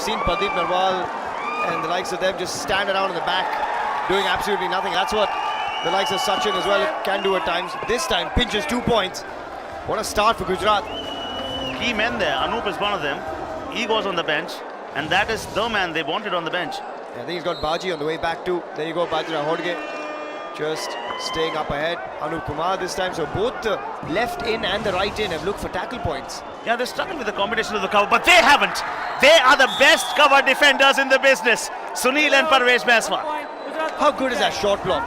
seen Pradeep Narwal and the likes of them just stand around in the back doing absolutely nothing. That's what the likes of Sachin as well can do at times. This time pinches 2 points. What a start for Gujarat. Key men there. Anup is one of them. He goes on the bench, and that is the man they wanted on the bench. I think he's got Baji on the way back too. There you go, Bajra Hodge just staying up ahead. Anup Kumar this time. So both the left in and the right in have looked for tackle points. Yeah, they struggled with the combination of the cover, but they haven't. They are the best cover defenders in the business. Sunil and Parvesh Banswal. How good is that short block?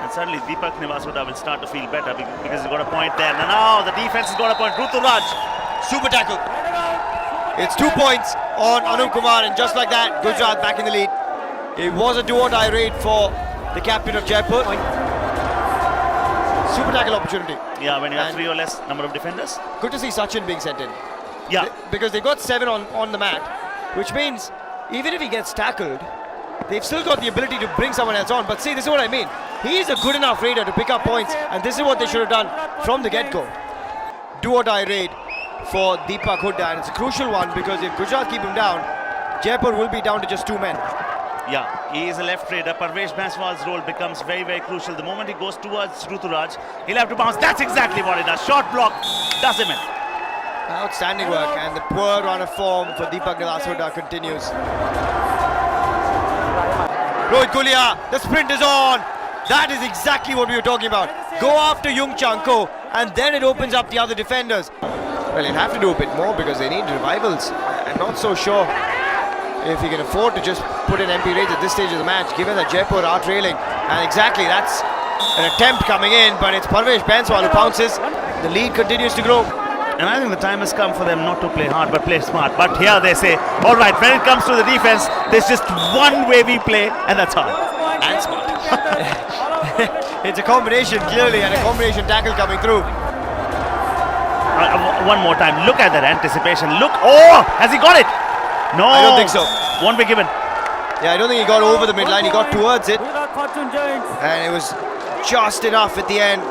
And suddenly Deepak Nivasoda will start to feel better because he's got a point there. And now the defense has got a point. Ruturaj. Super tackle. It's 2 points on Anup Kumar, and just like that, Gujarat back in the lead. It was a do-or-die raid for the captain of Jaipur. Super tackle opportunity. Yeah, when you have 3 or less number of defenders. Good to see Sachin being sent in. Yeah. Because they've got 7 on the mat, which means even if he gets tackled, they've still got the ability to bring someone else on. But see, this is what I mean. He's a good enough raider to pick up points, and this is what they should have done from the get-go. Do-or-die raid for Deepak Hooda, and it's a crucial one because if Gujarat keep him down, Jaipur will be down to just 2 men. Yeah, he is a left raider. Parvesh Banswal's role becomes very, very crucial. The moment he goes towards Ruturaj, he'll have to bounce. That's exactly what he does. Short block does him in. Outstanding work, and the poor run of form for Deepak Hooda continues. Rohit Gulia, the sprint is on. That is exactly what we were talking about. Go after Yung Chang Ko, and then it opens up the other defenders. Well, he'll have to do a bit more because they need revivals. I'm not so sure if he can afford to just put in MP Rage at this stage of the match, given that Jaipur are trailing. And exactly, that's an attempt coming in, but it's Parvesh Banswal who pounces. The lead continues to grow. And I think the time has come for them not to play hard, but play smart. But here they say, all right, when it comes to the defense, there's just one way we play, and that's hard. And smart. It's a combination, clearly, and a combination tackle coming through. One more time, look at that anticipation. Look, oh, has he got it? No, I don't think so. Won't be given. Yeah, I don't think he got over the midline, he got towards it. And it was just enough at the end.